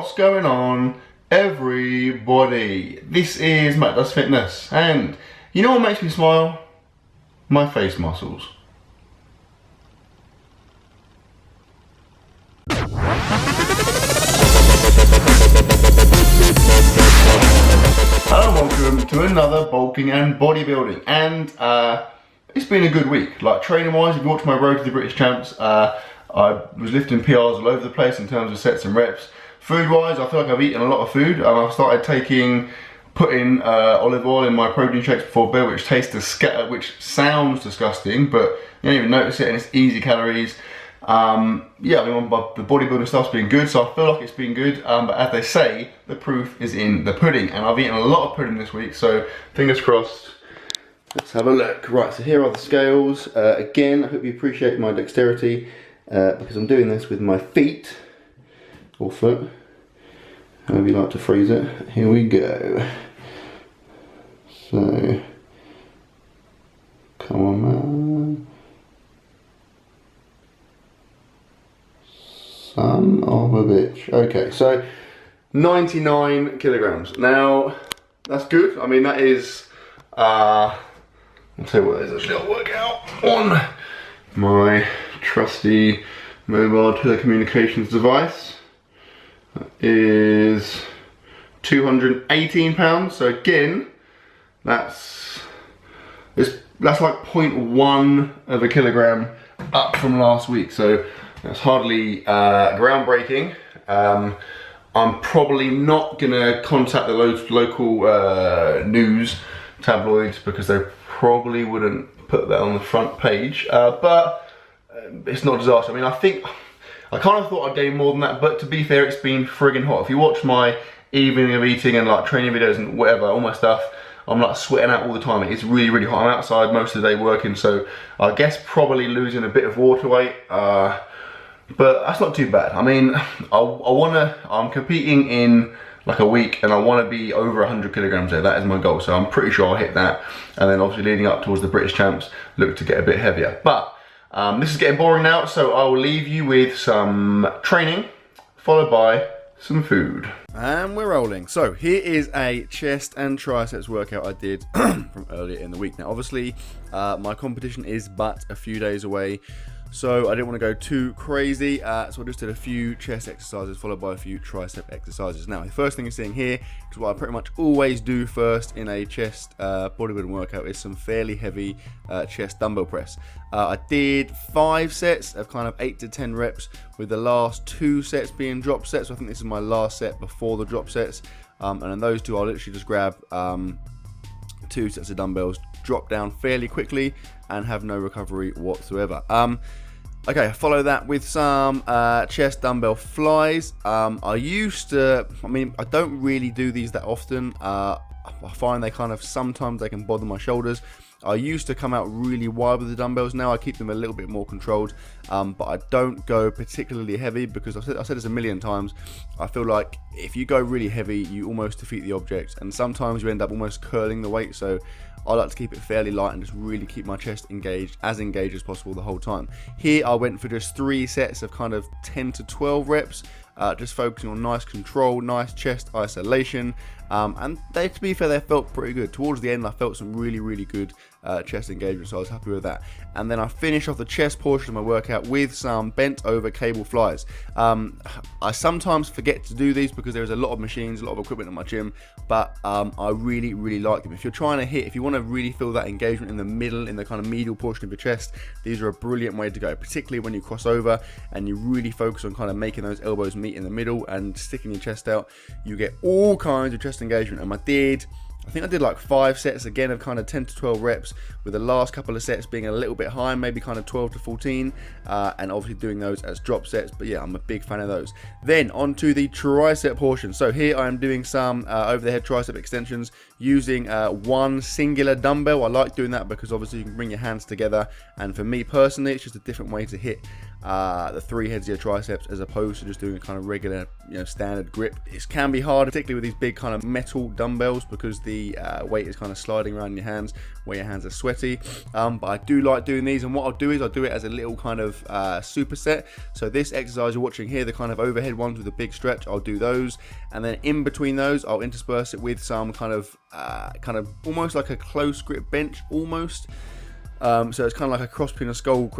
What's going on, everybody? This is Mattdoesfitness, and you know what makes me smile? My face muscles. Hello and welcome to another bulking and bodybuilding, and it's been a good week. Like training wise, if you watch my road to the British Champs, I was lifting PRs all over the place in terms of sets and reps. Food wise, I feel like I've eaten a lot of food. I've started putting olive oil in my protein shakes before bed, which which sounds disgusting, but you don't even notice it, and it's easy calories. Yeah, I mean, the bodybuilding stuff's been good, so I feel like it's been good, but as they say, the proof is in the pudding, and I've eaten a lot of pudding this week, so fingers crossed. Let's have a look. Right, so here are the scales. Again, I hope you appreciate my dexterity, because I'm doing this with my feet, or foot, however you like to phrase it. Here we go. So, come on, man. Son of a bitch. Okay, so 99 kilograms. Now, that's good. I mean, that is, I'll tell you what it is actually. I'll work out on my trusty mobile telecommunications device. That is 218 pounds. So again, that's like 0.1 of a kilogram up from last week. So that's hardly groundbreaking. I'm probably not gonna contact the local news tabloids because they probably wouldn't put that on the front page, but it's not a disaster. I mean, I kind of thought I'd gain more than that, but to be fair, it's been friggin' hot. If you watch my evening of eating and like training videos and whatever, all my stuff, I'm like sweating out all the time. It's really, really hot. I'm outside most of the day working, so I guess probably losing a bit of water weight, but that's not too bad. I mean, I'm competing in like a week, and I want to be over 100 kilograms there. That is my goal, so I'm pretty sure I'll hit that. And then obviously leading up towards the British Champs, look to get a bit heavier. But this is getting boring now, so I will leave you with some training, followed by some food. And we're rolling. So here is a chest and triceps workout I did from earlier in the week. Now obviously my competition is but a few days away, so I didn't want to go too crazy, so I just did a few chest exercises followed by a few tricep exercises. Now the first thing you're seeing here is what I pretty much always do first in a chest bodybuilding workout, is some fairly heavy chest dumbbell press. I did 5 sets of kind of 8 to 10 reps, with the last 2 sets being drop sets. So I think this is my last set before the drop sets, and in those 2 I'll literally just grab 2 sets of dumbbells, drop down fairly quickly, and have no recovery whatsoever. Okay, follow that with some chest dumbbell flies. I don't really do these that often. I find they kind of, sometimes they can bother my shoulders. I used to come out really wide with the dumbbells. Now I keep them a little bit more controlled, but I don't go particularly heavy because I said this a million times. I feel like if you go really heavy, you almost defeat the object, and sometimes you end up almost curling the weight. So I like to keep it fairly light and just really keep my chest engaged as possible the whole time. Here I went for just 3 sets of kind of 10 to 12 reps, just focusing on nice control, nice chest isolation, and to be fair, they felt pretty good. Towards the end I felt some really, really good chest engagement, so I was happy with that. And then I finished off the chest portion of my workout with some bent over cable flies. I sometimes forget to do these because there's a lot of machines, a lot of equipment in my gym, but I really, really like them. If you're trying to hit, if you want to really feel that engagement in the middle, in the kind of medial portion of your chest, these are a brilliant way to go, particularly when you cross over and you really focus on kind of making those elbows meet in the middle and sticking your chest out. You get all kinds of chest engagement, and I think I did like 5 sets again of kind of 10 to 12 reps, with the last couple of sets being a little bit high, maybe kind of 12 to 14, and obviously doing those as drop sets. But yeah, I'm a big fan of those. Then on to the tricep portion. So here I am doing some over the head tricep extensions using one singular dumbbell. I like doing that because obviously you can bring your hands together, and for me personally, it's just a different way to hit the 3 heads of your triceps as opposed to just doing a kind of regular, standard grip. It can be hard, particularly with these big kind of metal dumbbells, because the weight is kind of sliding around in your hands where your hands are sweaty. But I do like doing these, and what I'll do is I'll do it as a little kind of superset. So this exercise you're watching here, the kind of overhead ones with a big stretch, I'll do those, and then in between those I'll intersperse it with some kind of almost like a close grip bench almost. So it's kind of like a cross between a skull,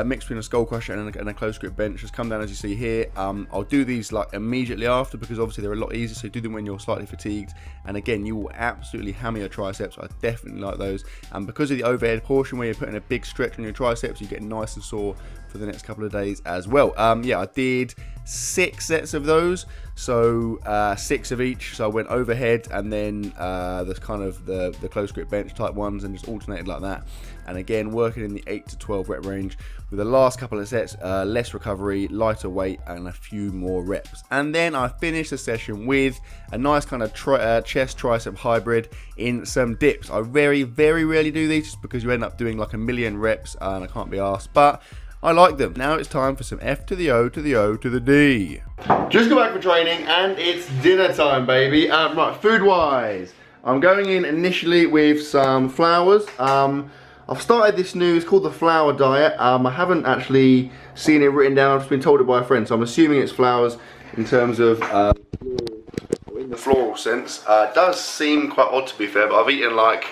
mix between a skull crusher and a close grip bench. Just come down as you see here. I'll do these like immediately after, because obviously they're a lot easier. So do them when you're slightly fatigued. And again, you will absolutely hammer your triceps. I definitely like those. And because of the overhead portion where you're putting a big stretch on your triceps, you get nice and sore for the next couple of days as well. Yeah, I did 6 sets of those. So 6 of each. So I went overhead and then the kind of the close grip bench type ones, and just alternated like that. And again, working in the 8 to 12 rep range with the last couple of sets, less recovery, lighter weight, and a few more reps. And then I finished the session with a nice kind of chest tricep hybrid in some dips. I very, very rarely do these just because you end up doing like a million reps and I can't be arsed, but I like them. Now it's time for some F to the O to the O to the D. Just got back from training and it's dinner time, baby. Right, food wise, I'm going in initially with some flours. I've started this new, it's called the flour diet. I haven't actually seen it written down, I've just been told it by a friend, so I'm assuming it's flours in terms of in the floral sense. It does seem quite odd, to be fair, but I've eaten like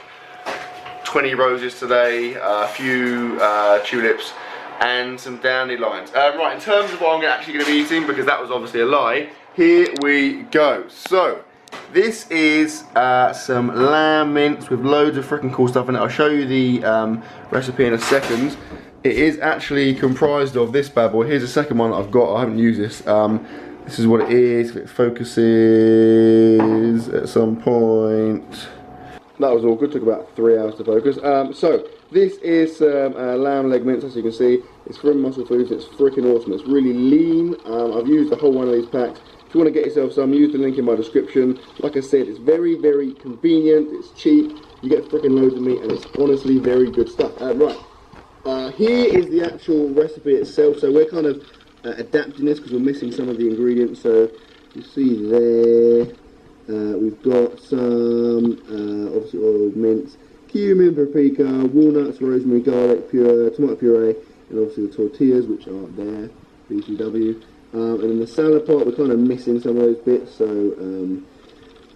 20 roses today, a few tulips, and some dandelions. Right, in terms of what I'm actually going to be eating, because that was obviously a lie, here we go. So, this is some lamb mince with loads of freaking cool stuff in it. I'll show you the recipe in a second. It is actually comprised of this bad boy. Here's the second one that I've got. I haven't used this. This is what it is. If it focuses at some point. That was all good. Took about 3 hours to focus. So this is lamb leg mince, as you can see. It's from Muscle Foods. It's freaking awesome. It's really lean. I've used a whole one of these packs. If you want to get yourself some, use the link in my description. Like I said, it's very, very convenient. It's cheap. You get freaking loads of meat, and it's honestly very good stuff. Right. Here is the actual recipe itself. So we're kind of adapting this because we're missing some of the ingredients. So you see there, we've got some obviously oiled mince, cumin, paprika, walnuts, rosemary, garlic, tomato puree, and obviously the tortillas, which are there, BCW. And in the salad pot, we're kind of missing some of those bits, so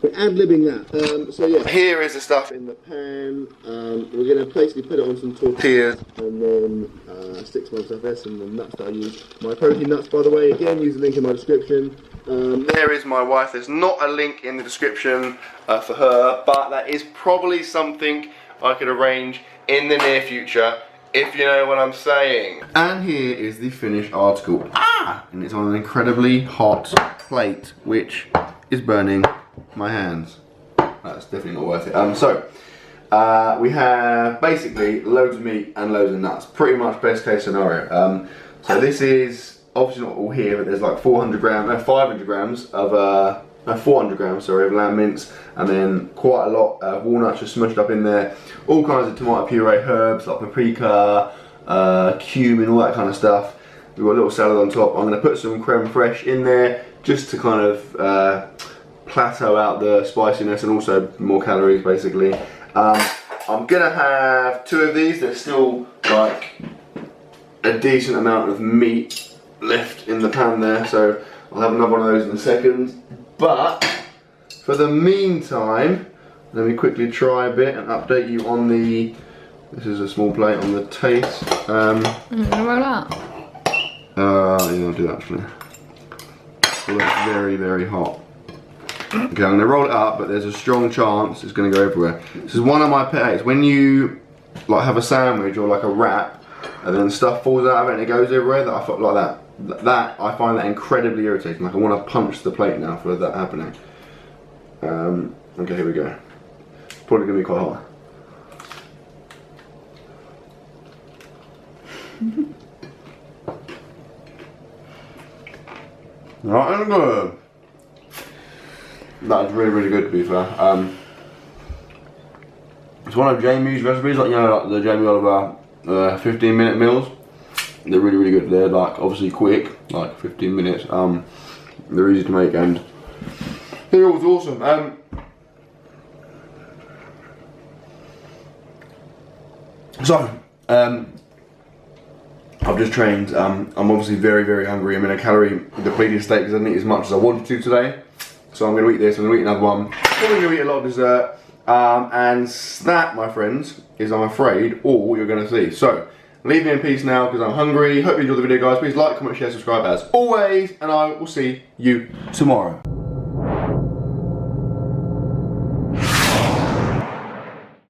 we're ad-libbing that. So yeah, here is the stuff in the pan. We're going to basically put it on some tortillas and then stick some other stuff. There's some of the nuts that I use. My protein nuts, by the way, again, use the link in my description. There is my wife. There's not a link in the description for her, but that is probably something I could arrange in the near future, if you know what I'm saying. And here is the finished article. And it's on an incredibly hot plate, which is burning my hands. That's definitely not worth it. So we have basically loads of meat and loads of nuts. Pretty much best case scenario. So this is obviously not all here, but there's like 500 grams of 400 grams, sorry, of lamb mince, and then quite a lot of walnuts just smushed up in there. All kinds of tomato puree, herbs like paprika, cumin, all that kind of stuff. We've got a little salad on top. I'm going to put some creme fraiche in there just to kind of plateau out the spiciness and also more calories, basically. I'm going to have 2 of these. There's still like a decent amount of meat left in the pan there, so I'll have another one of those in a second. But for the meantime, let me quickly try a bit and update you on the, this is a small plate, on the taste. Roll out. Yeah, I'll do that actually. Well, that's very, very hot. Okay, I'm going to roll it up, but there's a strong chance it's going to go everywhere. This is one of my pet hates. When you like have a sandwich or like a wrap, and then stuff falls out of it and it goes everywhere, that I felt like that. I find that incredibly irritating. Like I want to punch the plate now for that happening. Okay, here we go. It's probably going to be quite hot. Right, and good. That's really, really good, to be fair. It's one of Jamie's recipes, like, you know, like the Jamie Oliver 15-minute meals. They're really, really good. They're like obviously quick, like 15 minutes. They're easy to make and they're always awesome. I've just trained. I'm obviously very, very hungry. I'm in a calorie depleted state because I didn't eat as much as I wanted to today. So I'm going to eat this, I'm going to eat another one. Probably going to eat a lot of dessert. And that, my friends, is, I'm afraid, all you're going to see. So, leave me in peace now because I'm hungry. Hope you enjoyed the video, guys. Please like, comment, share, subscribe as always. And I will see you tomorrow.